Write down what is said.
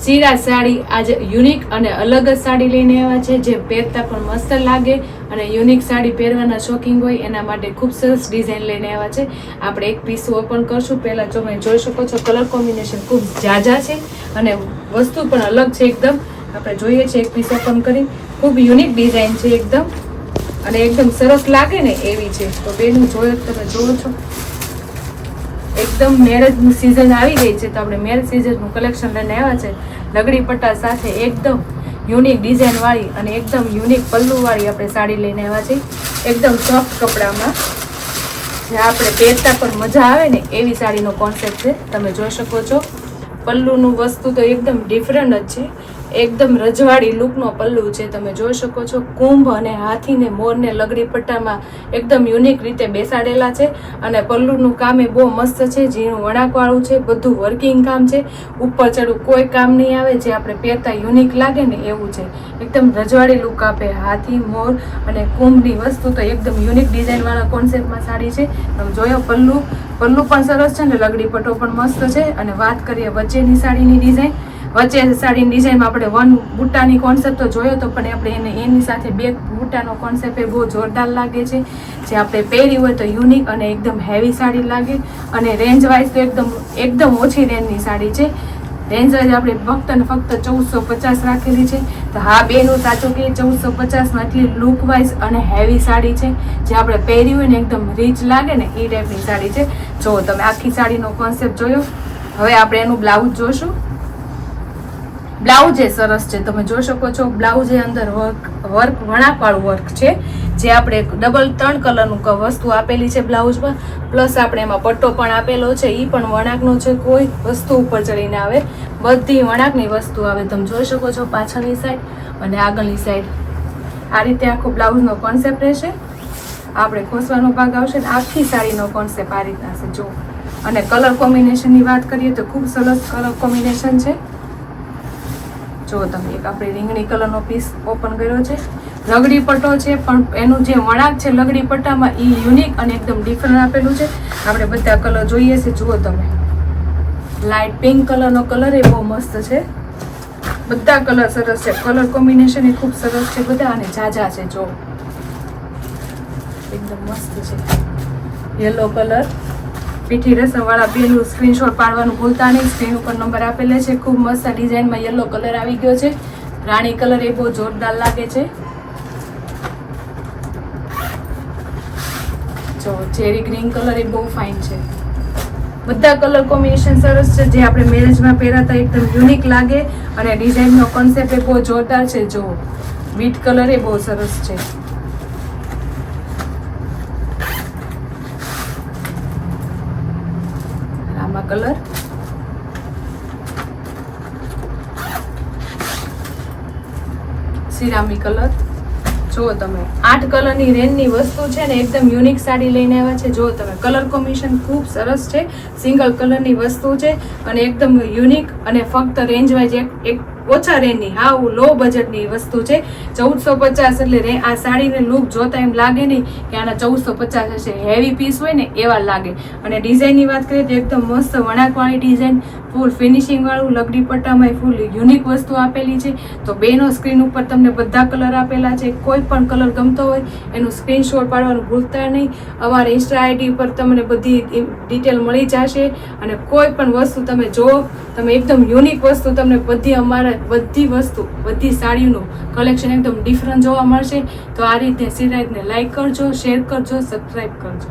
સિરા સાડી આજે યુનિક અને અલગ જ સાડી લઈને આવ્યા છે, જે પહેરતા પણ મસ્ત લાગે અને યુનિક સાડી પહેરવાના શોખીન હોય એના માટે ખૂબ સરસ ડિઝાઇન લઈને આવ્યા છે. આપણે એક પીસ ઓપન કરશું. પહેલાં તમે જોઈ શકો છો કલર કોમ્બિનેશન ખૂબ ઝાઝા છે અને વસ્તુ પણ અલગ છે એકદમ. આપણે જોઈએ છીએ એક પીસ ઓપન કરી. ખૂબ યુનિક ડિઝાઇન છે એકદમ અને એકદમ સરસ લાગે ને એવી છે. તો બેનું જોયો તમે જોવો છો એકદમ મેરેજની સિઝન આવી ગઈ છે, તો આપણે મેરેજ સિઝનનું કલેક્શન લઈને આવ્યા છે. લગડી પટ્ટા સાથે એકદમ યુનિક ડિઝાઇન વાળી અને એકદમ યુનિક પલ્લુ વાળી આપણે સાડી લઈને આવ્યા છે. એકદમ સોફ્ટ કપડામાં જે આપણે પહેરતા પણ મજા આવે ને એવી સાડીનો કોન્સેપ્ટ છે. તમે જોઈ શકો છો પલ્લુનું વસ્તુ તો એકદમ ડિફરન્ટ જ છે. એકદમ રજવાડી લુકનો પલ્લુ છે. તમે જોઈ શકો છો કુંભ અને હાથીને મોરને લગડી પટ્ટામાં એકદમ યુનિક રીતે બેસાડેલા છે અને પલ્લુનું કામ એ બહુ મસ્ત છે. ઝીણું વણાકવાળું છે, બધું વર્કિંગ કામ છે. ઉપર ચડું કોઈ કામ નહીં આવે, જે આપણે પહેરતા યુનિક લાગે ને એવું છે. એકદમ રજવાડી લુક આપે. હાથી, મોર અને કુંભની વસ્તુ તો એકદમ યુનિક ડિઝાઇન વાળા કોન્સેપ્ટમાં સાડી છે. તમે જોયો પલ્લુ પણ સરસ છે ને લગડી પટ્ટો પણ મસ્ત છે. અને વાત કરીએ વચ્ચેની સાડીની ડિઝાઇન, વચ્ચે સાડીની ડિઝાઇનમાં આપણે વન બુટ્ટાની કોન્સેપ્ટ તો જોયો તો, પણ આપણે એની સાથે બે બુટ્ટાનો કોન્સેપ્ટ એ બહુ જોરદાર લાગે છે. જે આપણે પહેરી હોય તો યુનિક અને એકદમ હેવી સાડી લાગે. અને રેન્જ વાઇઝ તો એકદમ ઓછી રેન્જની સાડી છે. રેન્જ વાઇઝ આપણે ફક્ત ને ફક્ત 1450 રાખેલી છે. તો હા બેનું સાચું કે 1450માં એટલી લુક વાઇઝ અને હેવી સાડી છે. જે આપણે પહેરી હોય ને એકદમ રીચ લાગે ને એ ટાઈપની સાડી છે. જો તમે આખી સાડીનો કોન્સેપ્ટ જોયો. હવે આપણે એનું બ્લાઉઝ જોશું. બ્લાઉઝ એ સરસ છે. તમે જોઈ શકો છો બ્લાઉઝ એ અંદર વર્ક વણાકવાળું વર્ક છે. જે આપણે ડબલ 3 કલરનું વસ્તુ આપેલી છે બ્લાઉઝમાં. પ્લસ આપણે એમાં પટ્ટો પણ આપેલો છે, એ પણ વણાકનો છે. કોઈ વસ્તુ ઉપર ચડીને આવે, બધી વણાકની વસ્તુ આવે. તમે જોઈ શકો છો પાછળની સાઈડ અને આગળની સાઈડ આ રીતે આખો બ્લાઉઝનો કોન્સેપ્ટ રહેશે. આપણે ખોસવાનો ભાગ આવશે ને આખી સાડીનો કોન્સેપ્ટ આ રીતના છે. જો અને કલર કોમ્બિનેશનની વાત કરીએ તો ખૂબ સરસ કલર કોમ્બિનેશન છે. જો તમે એક આપણે રીંગણી કલરનો પીસ ઓપન કર્યો છે. લગડી પટ્ટો છે, પણ એનું જે વણાક છે લગડી પટ્ટામાં એ યુનિક અને એકદમ ડિફરન્ટ આપેલું છે. આપણે બધા કલર જોઈએ છે. જુઓ તમે લાઇટ પિંક કલરનો કલર એ બહુ મસ્ત છે. બધા કલર સરસ છે. કલર કોમ્બિનેશન એ ખૂબ સરસ છે બધા અને ઝાઝા છે. જો એકદમ મસ્ત છે. યલો કલર પીઠી રસમ વાળા બેનું સ્ક્રીનશોટ પાડવાનું ભૂલતા નહીં. સ્ક્રીન ઉપર નંબર આપેલા છે. ખૂબ મસ્ત ડિઝાઇનમાં યલો કલર આવી ગયો છે. રાણી કલર એ બહુ જોરદાર લાગે છે. જો ચેરી ગ્રીન કલર એ બહુ ફાઇન છે. બધા કલર કોમ્બિનેશન સરસ છે. જે આપણે મેરેજમાં પહેરાતા એકદમ યુનિક લાગે અને ડિઝાઇનનો કોન્સેપ્ટ એ બહુ જોરદાર છે. જો બીટ કલર એ બહુ સરસ છે. આમાં કલર સિરામી કલર. જો તમે 8 કલરની રેન્જની વસ્તુ છે ને એકદમ યુનિક સાડી લઈને આવ્યા છે. જો તમે કલર કોમ્બિનેશન ખૂબ સરસ છે. સિંગલ કલરની વસ્તુ છે અને એકદમ યુનિક અને ફક્ત રેન્જ વાઇઝ એક ઓછા રેન્જની હાવ લો બજેટની વસ્તુ છે. 1450 એટલે આ સાડીને લુક જોતા એમ લાગે નહીં કે આના 1450 હશે. હેવી પીસ હોય ને એવા લાગે. અને ડિઝાઇનની વાત કરીએ તો એકદમ મસ્ત વણાકવાળી ડિઝાઇન, ફૂલ ફિનિશિંગ વાળું લગડી પટ્ટામાં ફૂલ યુનિક વસ્તુ આપેલી છે. તો બેનો સ્ક્રીન ઉપર તમને બધા કલર આપેલા છે. કોઈ પણ કલર ગમતો હોય એનું સ્ક્રીનશોટ પાડવાનું ભૂલતા નહીં. અમારા ઇન્સ્ટા આઈડી પર તમને બધી ડિટેલ મળી જશે. અને કોઈ પણ વસ્તુ તમે જુઓ, તમે એકદમ યુનિક વસ્તુ તમને બધી સાડીનું કલેક્શન એકદમ ડિફરન્ટ જોવા મળશે. તો આ રીતે સિરાજને લાઈક કરજો, શેર કરજો, સબસ્ક્રાઈબ કરજો.